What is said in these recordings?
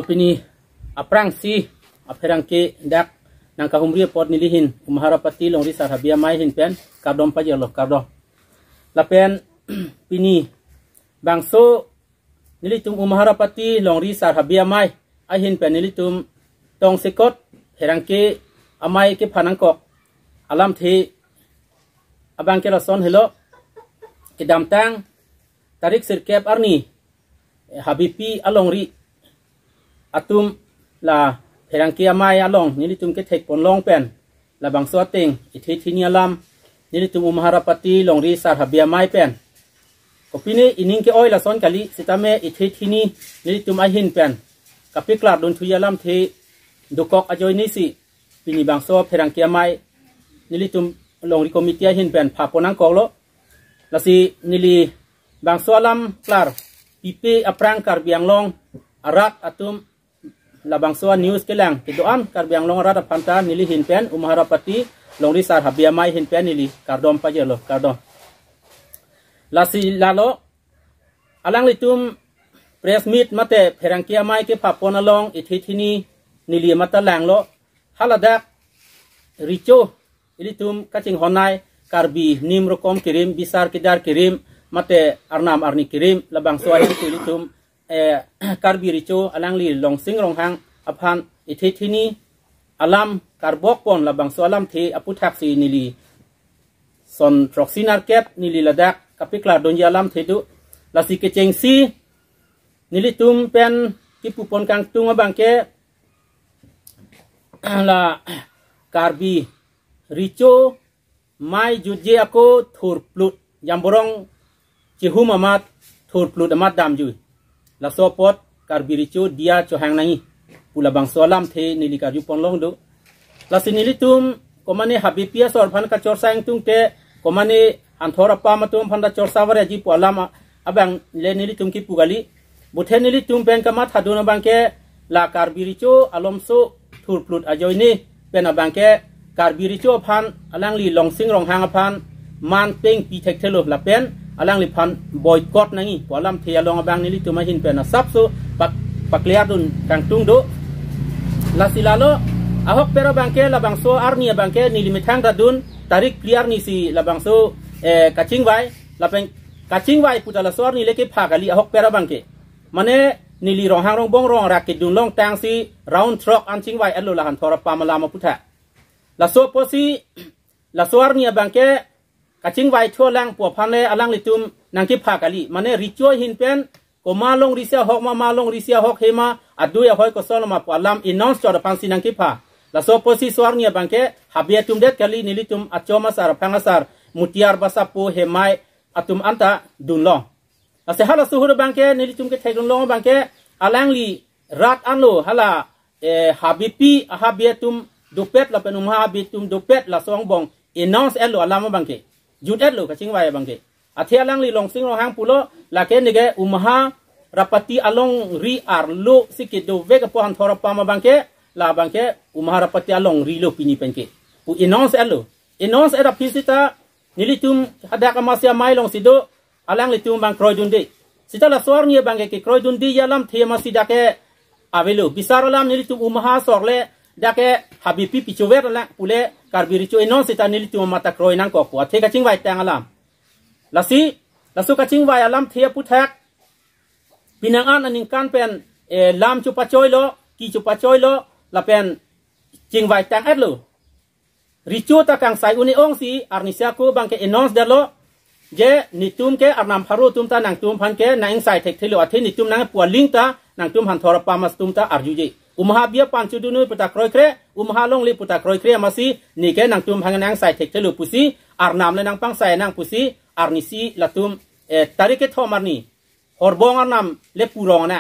pini aprang si aperang ke dak nang kahumri pot nilihin umaharapati long risar habia mai hin pen kardom pa jelo kardom lapen pini bangso nilitum umaharapati long risar habia mai ahin pen nilitum tong sekot herang ke amai ke phanang kok alam the abang ke rason hello ke damtang tarik sirkep arni habipi along ri atum la herang kia mai along nilitum ke thek pon long pen la bang so teng ithi thini alam nilitum umaharapati long ri sar habia mai pen kopine ining ke oi la son kali sitame ithi thini nilitum ahin pen kapiklar don thuyalam the dokok ajoi ni si pini bang so herang kia mai nilitum long ri komite hin pen pha ponang koklo la si nili bang so alam klar pipe aprang kar biang long arat atum labang soa news kelang kidoan karbiang long rata panta nili hin pen umaharapati long risar habia mai hin pen nili kardom pa jelo kardom lasi lalo alang litum press meet mate pherangkia mai ke papona long ithithini nili mata langlo halada richo ilitum kaching honai karbi nim rokom kirim bisar kidar kirim mate arnam arni kirim labang soa ilitum karbi richo alang li long sing rong hang apan ithithini alam karbok pon labang so alam the aputhak si nili son troxinar kep nili ladak kapikla donja alam thedu lasi kecheng si nili tum pen kipupon kang tung abangke la karbi richo mai juje ako thur plut jamborong chihum amat thur plut amat dam ju la sopot karbiricho dia chohang nangi pula bang solam the nili karju ponlong do la sinilitum komane habipia sor phan ka chor sang tung te komane anthora pa matum phanda chor saware ji polama abang le nilitum ki pugali buthe nilitum pen kama thaduna bangke la karbiricho alomso thurplut ajoini pen abangke karbiricho phan alang li longsing rong hang phan man peng pi thek thelo la pen alang li phan boycott nangi polam thia long abang nili tuma hin pena sapso pakliadun kang tungdo la silalo ahok pero bangke la bangso arni bangke nili mithang radun tarik clear ni si la bangso kaching wai la pen kaching wai putala sor ni leke phagali ahok pero bangke mane nili rong hang rong bong rong rakit dun long tang si round truck anching wai allo la han thora pamala ma putha la so posi la sor ni bangke kaching wai thua lang po phane alang litum nangki phakali mane richo hin pen ko malong risia hok ma malong risia hok hema adu ya hoi ko soloma po alam announce chora pansi nangki pha la so posi swarnia bangke habia tum det kali nilitum achoma sar phangasar mutiar basapo hemai atum anta dunlo ase hala suhur bangke nilitum ke thaigun long bangke alang li rat anlo hala habipi habia tum dopet la penum habitum dopet la song bong announce elo alam bangke judet lo kaching wai bangke athia lang li long sing long hang pulo la ke nige umaha rapati along ri ar lo sikit do vega po han thora pa ma bangke la bangke umaha rapati along ri lo pini penke pu announce era pisita nilitum ada ka masya mai long sido alang litum bang kroidun de sita la sor ni bangke ke kroidun di yalam thema sida ke avelo bisaralam nilitum umaha sorle dake habipi pichover la pule karbiricho announce ita nilitum mata kroinang ko po the kaching wai tang alam lasu kaching wai alam thia puthak pinangan aning kan pen lam chu pachoy lo ki chu pachoy lo la pen ching wai tang atlo richu ta kang sai uni ong si arnisia ko bangke announce dalo je nitum ke arnam pharu tum ta nang tum phan ke nang sai thek thilo athi nitum nang pu ling ta nang tum han thora pamas tum ta arjuje umaha bia panchu dunu puta kroi kre umaha long li puta kroi kre masi ni ke nang tum hang nang sai thek thilo pusi arnam le nang pang sai nang pusi arnisi latum tarike thomarni horbong arnam le purong na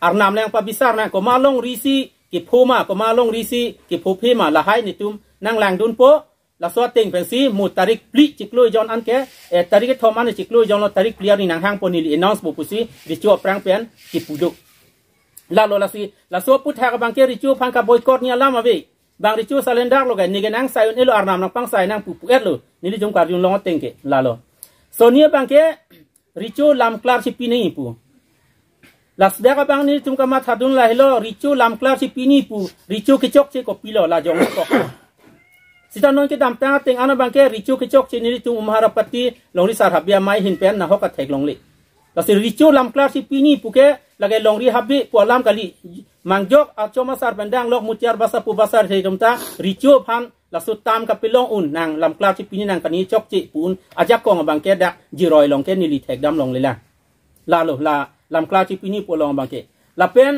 arnam leng pabisar na ko malong risi ki phoma ko malong risi ki phopema la hai nitum nang lang dun po la so teng pensi mu tarik pli chiklu jon anke tarike thoman chiklu jon lo tarik clear ni nang hang ponili announce bo pusi richu prang pen ki pudu la lo la si la so putha ka bangke richu phang ka boycott ni alama ve bang richu salendar lo ga ni nang sai elo arnam nang pang sai nang pu et lo ni jom kar jun long tengke la lo sonia bangke richo lam klar sipi nei pu las daga bang ni tum kama thadun la helo ricu lam klar si pini pu ricu kecok ce ko pilo la jong ko sita non ke dam ta teng ana bang ke ricu kecok ce ni tum umharapati longri sar habia mai hin pen na ho ka thek longli la si ricu lam klar si pini pu ke lage longri habi po lam kali mangjok a choma sar bandang lok mutiar basa pu basar he domta ricu phan la su tam ka pilong un nang lam klar si pini nang kani chok ci pun ajak ko bang ke dak jiroi long ke ni li thek dam long le la lo la lam klar ci pini po long bang ke la pen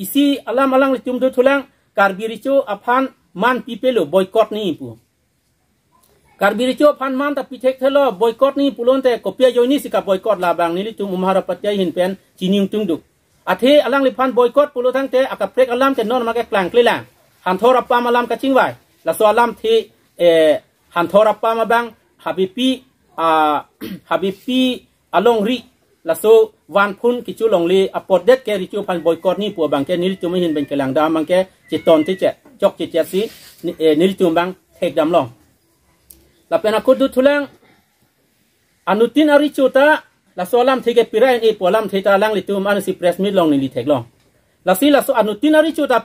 isi alam alang litum do thulang karbiricho aphan man pipelo boycott ni pu karbiricho aphan man ta pithek thelo boycott ni pulon te kopia joini sika boycott la bang ni litum umharapatya hin pen chining tung du athe alang li phan boycott pulo thang te akaprek alam te non ma ke klang klelang han thorappa malam ka chingwai la so alam the han thorappa ma bang habipi along ri la so wan phun ki chu long li apot det ke ri chu phan boycott ni pu bang ke nil chu hin ben kelang da bang ke chiton ti che chok chi che si nil chu bang thek dam long la pena ko du thulang anutin ari chu ta la so lam theke pirai ni polam theta lang li tum an si press meet long ni li thek long la si la so anutin ari chu ta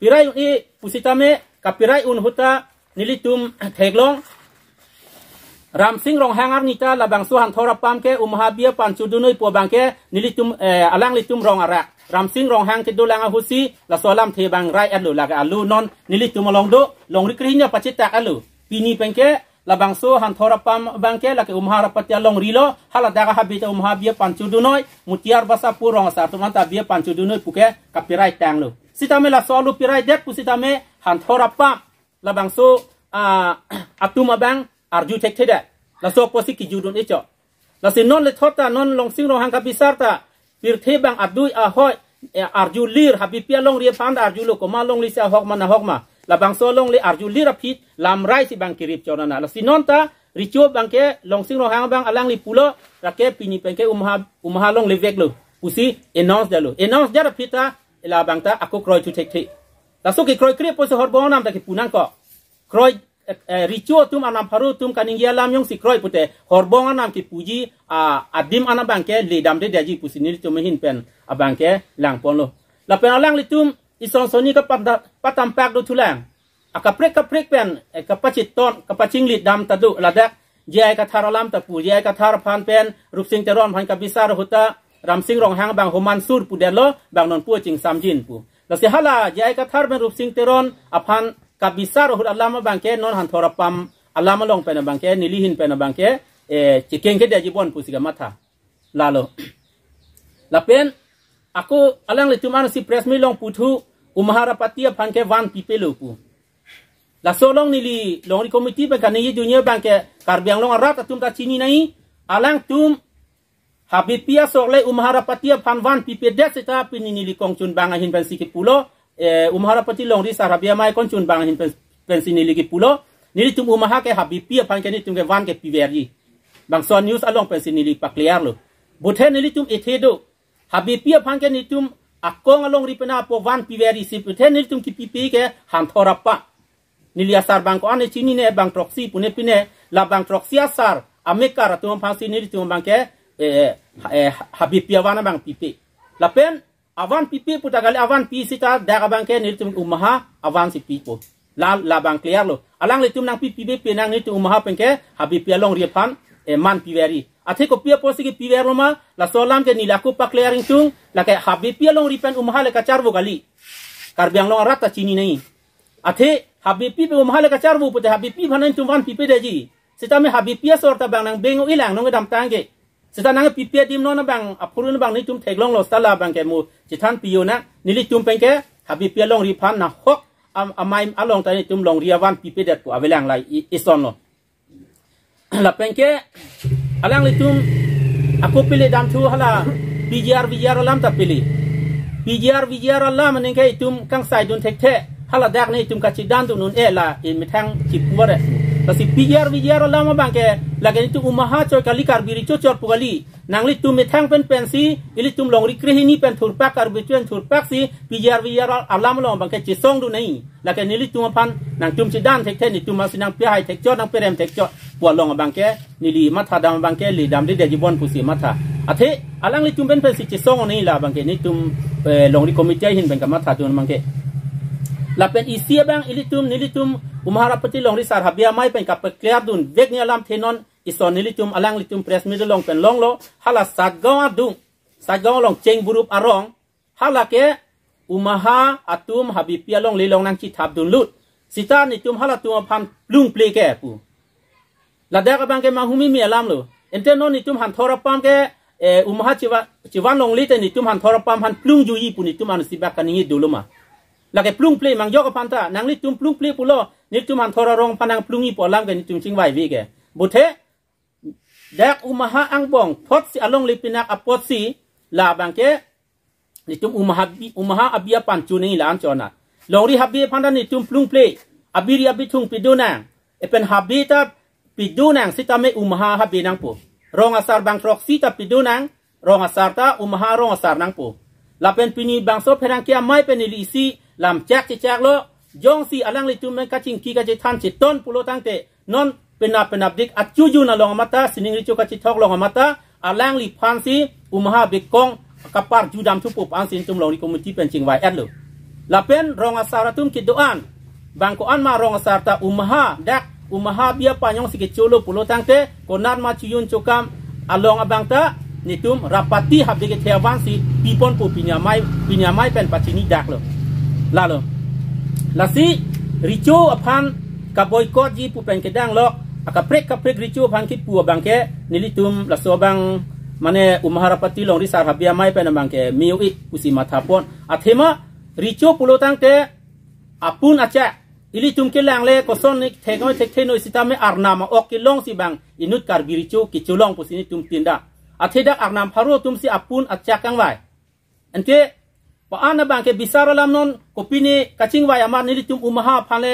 pirai ni pusitame ka pirai un huta nilitum thek long ram sing rong hangar nita la bang suhan thora pam ke umhabia pan chudunoi po bang ke nilitum alang litum rong ara ram sing rong hang ke dolang husi la solam the bang rai alu la ka alu non nilitum long do long rikrinya pacita alu pini pengke la bang so han thora pam bang ke la ke umhara patya long rilo hala daga habita umhabia pan chudunoi mutiar basa pu rong sa tuman ta bia pan chudunoi puke ka pirai tang lu sitame la solu pirai det pusitame han thora pam la bang so atuma bang arju tek theda la so posi ki judun echo la se non le thota non long sing ro hang ka bisarta pir the bang adui a hoi arju lir habi pia long ri pand arju lo ko ma long li sa hok ma la bang so long li arju lir apit lam rai si bang kirip chorana la sinon ta richo bang ke long sing ro hang bang alang li pulo ra ke pini pen ke umha long le vek lo pusi announce da pita la bang ta aku kroi tu tek the la so ki kroi kre po so hor bo nam ta ki punang ko kroi richo tum anam paru tum kaningia lam yong si kroi pute horbong anam ki puji adim anam bangke le dam de daji pusinil tum hin pen abangke lang pon lo la pen alang litum ison soni ka patam pak do tulang akaprek pen kapachit ton kapaching lit dam tadu ladak jai ka tharalam ta pu jai ka thar phan pen rup sing teron phan ka bisar huta ram sing rong hang bang homan sur pu delo bang non pu ching samjin pu la si hala jai ka thar ben rup sing teron aphan kabisar hud alama bangke non han thorapam alama long pena bangke nilihin pena bangke chicken ke daji bon pusiga matha lalo lapen aku alang le tuman si press mi long puthu umharapati phan ke wan pipelo pu la solong nili long ri committee ba kanyi dunia bangke karbiang long arat atum ta chini nai alang tum habipia sogle umharapati phan wan pipedet seta pinini li kongchun banga hin ban sikit pulo umharapati long ri sarabia mai kon chun bang hin pensini ligi pulo nili tum umaha ke habi pia pan ke ni tum ke van ke piveri bang son news along pensini li pa clear lo buthe nili tum ethedo habi pia pan ke ni tum akong along ri pena po van piveri si buthe nili tum ki pipi ke han thorapa nili asar bang ko ane chini ne bang proxy pune pine la bang proxy asar amekar tum phansi nili tum bang ke habi pia wana bang pipi la pen avan pipi puta gali avan pi sita daga bangke nilitum umaha avan si pipo la bang clear lo alang litum nang pipi be penang nilitum umaha pengke habi pialong riepan man piveri athe ko pia posi ki pivero ma la solam ke nilaku pa clearing tung la ke habi pialong riepan umaha le kacharvo gali karbiang long rata chini nei athe habi pi be umaha le kacharvo pute habi pi bhanan tum van pipi deji sita me habi pia sorta bang nang bengo ilang nong dam tangke sita nang pipi dim no na bang apurun bang ni tum theglong lo sala bang ke mu chitan piyo na nili tum pengke habi pia long ri phan na hok amai along ta ni tum long ri avan pipi det ko avelang lai ison lo la pengke alang li tum aku pilih dam thu hala PGR lam ta pilih PGR lam ning ke tum kang sai dun thek the hala dak ni tum ka chidan dun nun la mi thang chipware Kasi PGR lama bangke lagi itu umaha coy kali karbiri cocor pugali nangli tu metang pen pensi ili tum long rikri ini pen turpak karbituan turpak si PGR alam long bangke cisong du nai lagi nili tu pan nang tum cidan tek tek ni tum masih nang pihai tek cot nang perem tek cot pualong bangke nili mata dam bangke li dam di dajibon pusi mata อาทิอาลังลิจุมเป็นสิจิซองนี่ละบางเกนี่จุมลงที่คอมมิตี้หินเป็นกรรมฐานจุนบางเกละเป็นอีเซียบางอิลิจุมนิลิจุมมหาราปฏิลงที่สารหับเบียไม่เป็นกับเคลียร์ดุนเวกเนียลามเทนอนอิสอนนิลิจุมอาลังลิจุมเพรสมิดลงเป็นลงโลฮัลลัสัดกองดุงสัดกองลงเจงบุรุษอารองฮัลลักเกมหาอัตุมฮับบิเปียลงลีลงนังจิตทับดุนลุดสิตานิจุมฮัลลัตุมพันลุงเปลแกปูละเด็กบางเกมาหุมิมีอารามโลเอ็นเตนโนนิจุมหันทอราปัมเกมหาจิวันลงลีเตนิจุมหันทอราปัมหันลุงยูยีปูนิจุมอันสิบักกันนี้ดูลมาละเกลุงเปลมังยอกพันตานังลิจุมลุงเปลปุโลนิจุมหันทอรารองพันังลุงยีปอลามเกนิจุมชิงไววีเกบุเทเด็กมหาอังบองทอดสิอลงลิปินักอปอดสีลาบางเกนิจุมมหาอบิยปันจูนี่ละอันจอนะลงรีฮับบีพันดานิจุมลุงเปลอบิริอบิทุงปิดูนังเป็นฮับบีตาปิดูนังสิตาเมมหาฮับบีนังปูรองอาสาบางทรอกสิตาปิดูนังรองอาสาตามหารองอาสานังปูลาเป็นปินีบางโซเพรังเกียไม่เป็นลิซีลำแจกโลยองสีอลังลิจุมเมกัจิงกีกัจิทันจิตต้นปุโรตังเตนอนเป็นนับดิกอัจจูยูนาลองมาตาสินิงลิจูกัจิทอกลองมาตาอลังลิพันสีมหาบิกกงกับปาร์จูดามทุปุปอันสินจุมลองลิคอมมิตี้เป็นจิงไวแอดลูลาเป็นรองอาสาตุมกิดอันบางคนมารองอาสาตามหาดักมหาเบียปanyong sikit chulo pulo tangte konar ma chuyun chukam along abangta nitum rapati habde ke thewan si pipon pu pinyamai pen patini dak lo lalo lasi richo aphan ka boycott ji pu pen kedang lo akaprek richo aphan ki pu bangke nilitum laso bang mane umaharapati long ri sar habia mai pen bangke miui usi mathapon athema richo pulo tangte apun acha ili tum ke lang le ko son ni thekoi thekno sitame arnam ok ki long si bang inut kar birichu ki chulong pusini tum tinda atheda arnam pharo tum si apun acha kang wai ante pa ana bang ke bisara lam non kopini kaching wai amar nili tum umaha phale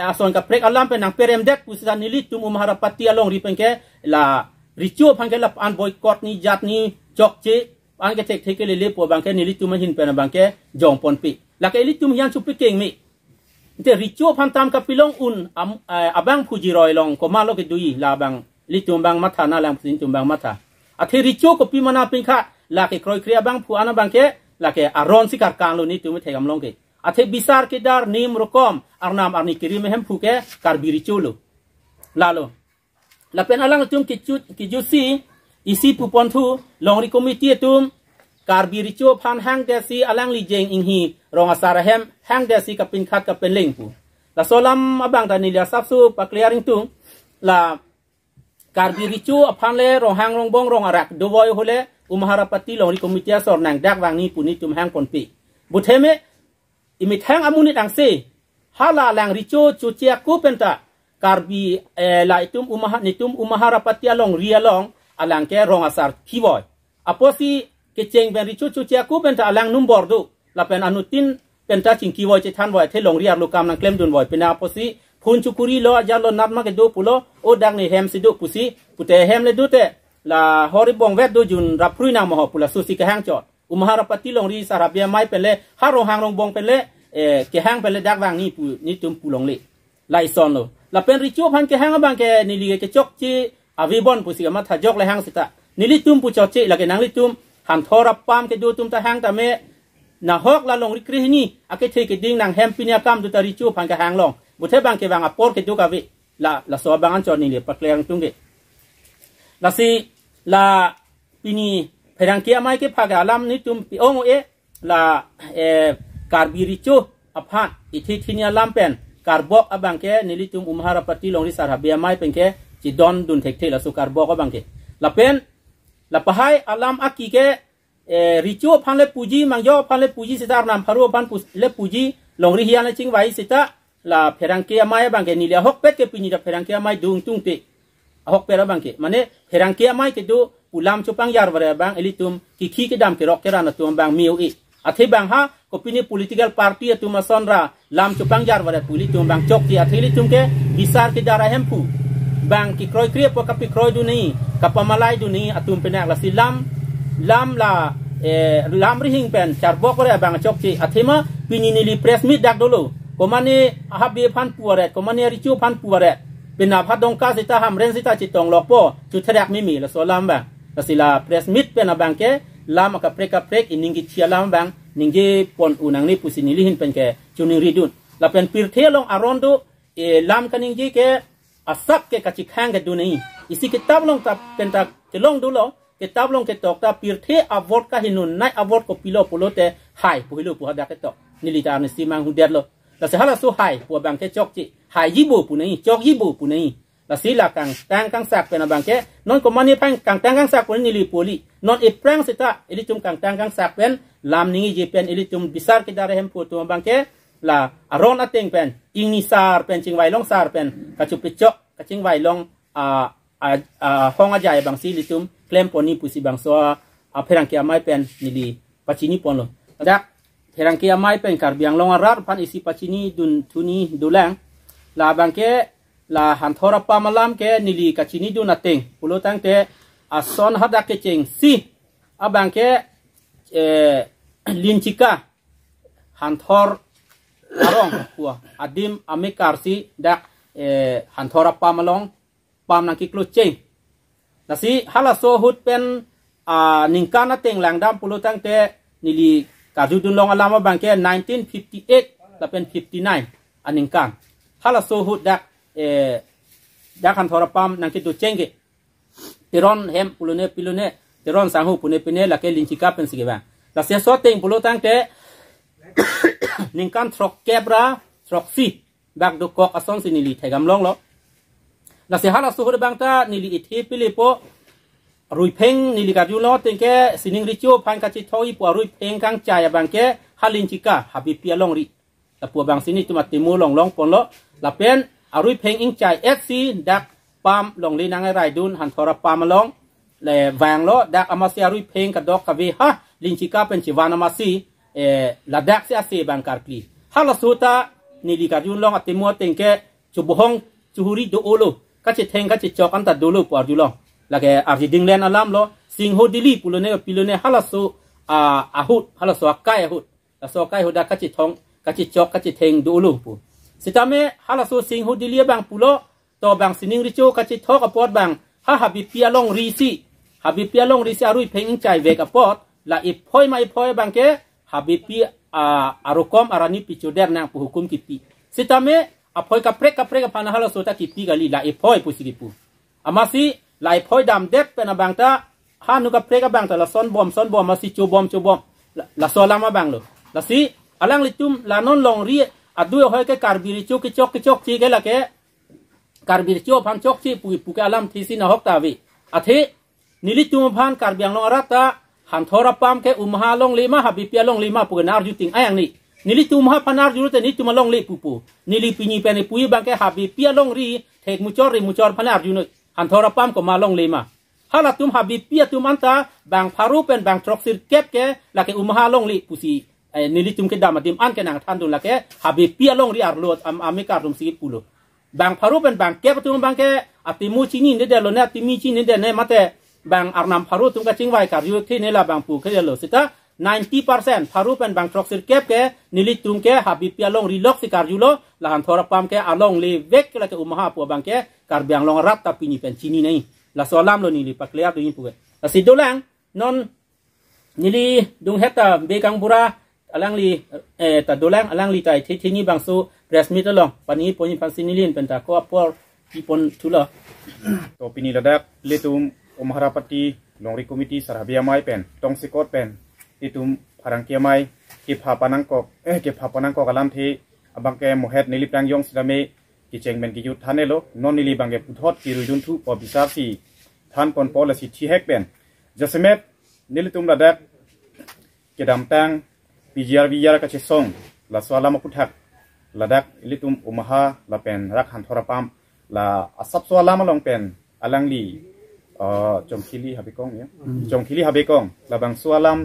ason ka prek alam pe nang perem dek pusida nili tum umahara pati along ri penke la richu phangke la an boycott ni jat ni jok che an ke thek le po bang ke nili tum hin pe na bang ke jong pon pi la ke ili tum hian chu pi keng miแต่ริจูพันตามกับพิลองอุ่นบังผู้จีรอยลองก็มาโลกดูอีลาบังลิจุมบังมัทานาแรงสินจุมบังมัทาอาทิริจูก็พิมานาปิงค่ะลาเกครอยเครียบังผู้อานาบังเกลาเกอารอนสิการกลางโลนี้จุมไม่เทกำลงเกอาทิบิสาร์เกดาร์นิมรกอมอารนามอาร์นิกิริเมhemผู้เกการบิริจูโลลาโลลาเป็นอาลังจุมกิจูซีอีซีผู้ปนทูลองริคอมมิตี้จุมการบิริจูพันฮังเดซีอลังลีเจงอิงฮีรองอาสาระเฮมฮังเดซีกับปินคัดกับเป็นเล่งปูลาโซลัมบังดานิลยาซับซูปักเลียริงตุงลาการบิริจูพันเลรองฮังรองบงรองอารักดูวอยโฮเลมหาราปฏิลงริคอมมิตี้สอร์นังดักวังนี้ปูนิจุมฮังปนปีบุเทเมอิมิทฮังอามุนิตังเซฮาลาแรงริจูจูเจียกูเป็นตาการบิลาอิตุมมหาราปฏิลงเรียลองอลังแกรองอาสาคีวอยอโปซีke cheng ben richu chu chia ku ben ta alang num bordu la pen anutin pen ta ching ki woi che than woi the long riar lu kam nang klem dun woi pen a posi phun chu kuri lo ja lo nat ma ke do pulo o dang ni hem si do pusi pute hem le do te la hori bong vet do jun rap prui na mo ho pula su si ke hang chot umharapati long ri sarabia mai pen le ha ro hang rong bong pen le ke hang pen le dak wang ni pu ni tum pu long le lai son lo la pen richu phan ke hang bang ke ni li ke chok chi avi bon pusi ka ma tha jok le hang sita ni li tum pu chot chi la ke nang li tumหันทอรับปามkeดูตุมตาหางตาเมนะฮอกละลงริกรีนี่อาเกเทke ding nang hem pinya kam tu tari chu pan ka hang long bu the bang ke bang apor ke du ka vi la so bang an chon ni le pakleng tung ke la si la pini perang ke amai ke phaga alam ni tum pi ong e la karbiri chu aphan ithi thinia lam pen karbok abang ke ni li tum umharapati long ri sar habia mai pen ke chi don dun thek the la su karbok abang ke la pen la pahai alam aki ke richu phan le puji mangyo phan le puji sitar nam pharu pan le puji longri hian le ching wai sita la pherang ke amai bang ke ni le hok pet ke pini da pherang ke amai dung tung te hok pera bang ke mane pherang ke amai ke do pulam chupang yar wara bang elitum ki ke dam ke rok ke rana tum bang miu i athe bang ha ko pini political party tu ma sonra lam chupang yar wara puli tum bang chok ti athili tum ke bisar ke dara hempu bang ki kroi kriep po kapi kroi du ni kapamalai du ni atum penak la silam lam la lam rihing pen charbok re bang chok chi athima pinini li press meet dak dolo komani habi phan puare komani richu phan puare pina phadong ka sita ham ren sita chitong lok po chu thrak mi la solam ba la sila press meet pen abang ke lama ka prek iningi chia lam bang ningji pon unang ni pusini lihin pen ke chuning ridun la pen pirthe long arondo lam ka ningji ke asap ke kachikhang ke dunai isi kitab long ta pen ta ke long dulo kitab long ke tok ta pirthe avot ka hinun nai avot ko pilo polote hai puhilu pu hada ke tok nilita ni simang hudet lo la se hala su hai pu bang ke chok chi hai yibu punai chok yibu punai la sila kang tang kang sak pen abang ke non ko mani pang kang tang kang sak pun nili poli non e prang sita ili tum kang tang kang sak pen lam ningi je pen ili tum bisar ke dare hem pu tu abang ke la aron ateng pen ingi sar pen ching wai long sar pen ka chu pichok ka ching wai long hong ajai bang si li tum klem poni pusi bang so perang ke amai pen nili pachini pon lo dak perang ke amai pen kar biang long arar pan isi pachini dun tuni dulang la bang ke la hanthora pamalam ke nili kachini du nateng pulo tang te ason hada ke cheng si abang ke linchika hanthor arong kwa adim amikar si dak hanthora pamalong pam nang kiklo cheng nasi hala so hut pen ningkana teng langdam pulo tang te nili kajudun long alama bang ke 1958 la pen 59 aningkan hala so hut dak dakan thora pam nang kitu cenge tiron hem pulune pilune tiron sangu pune pine la ke linchika pen sige ba la se so teng pulo tang te ningkan trok kebra trok si bak do kok ason sinili thegam long lo la se hala suhur bang ta nili ithi pilipo rui pheng nili ka ju lo teng ke sining richo phan ka chi thoi po rui pheng kang chaya bang ke halinchika habi pia long ri la pu bang sini tuma timu long long pon lo la pen arui pheng ing chai FC dak pam long li nang rai dun han thora pam long le wang lo dak amasi arui pheng ka dok ka ve ha linchika pen chiwana masi la dak se ase bang karpli hala suta nili ka jun long atimo tengke chubohong chuhuri do olo ka che theng ka che chok an ta dolo por ju long la ke arji dinglen alam lo singho dili pulone pilone hala su ahut hala so kai ahut la so kai hoda ka che thong ka che chok ka che theng do olo pu sitame hala so singho dili bang pulo to bang sining richo ka che thok apot bang ha habi pia long risi arui pheng chai ve ka pot la i phoi mai phoi bang ke habi pi arokom arani pichoder nang pu hukum kipi sitame aphoi ka prek ka pana hala so ta kipi gali la i phoi pusigipu amasi la i phoi dam det pena bang ta hanu ka prek ka bang ta la son bom masi chu bom la so lama bang lo la si alang litum la non long ri adu hoi ke karbiri chu ki chok chi ke la ke karbiri chu phan chok chi pu ka alam thi si na hok ta wi athe nilitum phan karbiang long arata han thora pam ke umha long lima habi pia long lima pu nar juting ayang ni nili tumha panar juru te ni tuma long le pupu nili pinyi pene pui bang ke habi pia long ri thek muchor panar junu han thora pam ko ma long lima hala tum habi pia tum anta bang pharu pen bang troksir kep ke la ke umha long li pusi nili tum ke damadim an ke nang than dun la ke habi pia long ri arlot amika rum si pulo bang pharu pen bang kep tum bang ke atimu chini ne de lo na timi chini de ne mate bang arnam pharu tum ka chingwai kar yu thi ne la bang pu ke lo sita 90% pharu pen bang troksir kep ke nili tum ke habi pia long ri lok si kar julo la han thora pam ke along le vek la ke umha pu bang ke kar biang long rat ta pini pen chini nei la solam lo nili pakleap do yin pu la si dolang non nili dung heta be kang bura alang li ta dolang alang li tai thi ni bang su press meet long pani poni pan sinilin pen ta ko por pon thula to pini ladak letum Maharapati Longri Komiti Sarabia Mai pen tong sikot pen itum parangkia mai ke papanangko kalam thi abang ke mohet nili prang yong sidame ki chengmen ki yut thanelo non nili bangge puthot ki rujun thu po bisar si than pon policy thi hek pen jasemet nili tum ladak ke dam tang pjr ka che song la swala ma puthak ladak ilitum umaha la pen rak han thora pam la asap swala ma long pen alangli jongkili habekong ya jongkili habekong labang sualam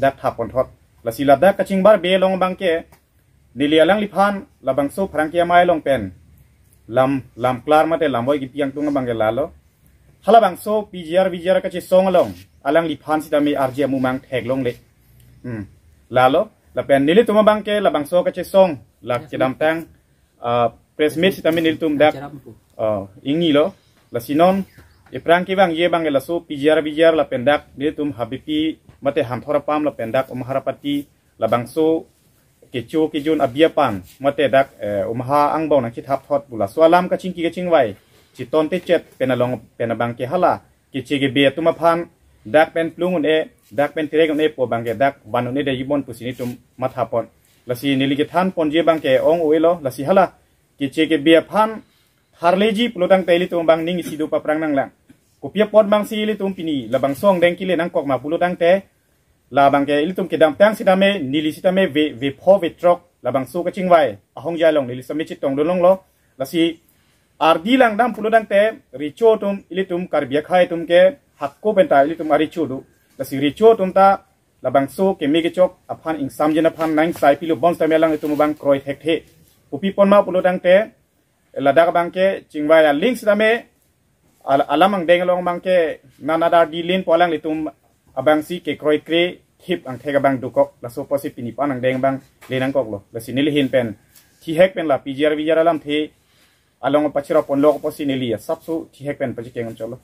dak thapon thot la sila dak kaching bar be long bangke nilialang liphan labang so pharangkia mai long pen lam klar mate lamboi gi piang tunga bangge lalo hala bang so pjr kachi song long alang liphan sidami arje mumang thek long le lalo la pen nili tuma bangke labang so kachi song la chedam tang press meet sidami nil tum dak ingi lo la sinon Iprang ki bang ye bang la so bijar la pendak dia tum habipi mate ham thora pam la pendak harapati la bang so kecho ke jun abiapan mate dak umha ang bau na ki thap thot bula so alam ka chingki ke chingwai chi ton te chet penalong penabang ke hala ki chege be tuma phan dak pen plungun dak pen tirek ne po bang ke dak banun de yibon pusini tum mathapon la si nili ke than pon je bang ke ong oilo la si hala ki chege be phan harleji plodang teli tum bang ning sidu paprang nang lang Kupia pot bang si ili tum pini la bang song deng kile nang kok ma pulo dang te la bang ke ili tum ke dang tang sidame nili sidame ve pho ve trok la bang so ka chingwai ahong ja long nili sami chitong dolong lo la si ardi lang dam pulo dang te richo tum ili tum karbia khai tum ke hakko benta ili tum ari chudu la si richo tum ta la bang so ke mege chok aphan ing samjena phan nang sai pilu bon sa melang tum bang kroi thek the upi pon ma pulo dang te la dak bang ke chingwai link sidame alamang dengalong bangke nanada dilin polang litum abang si ke kroi kre hip ang thega bang dukok la so posi pini panang deng bang lenang kok lo la sinili hin pen thi hek pen la pijar alam the along pachira pon lok posi nili sapsu thi hek pen pachikeng cholo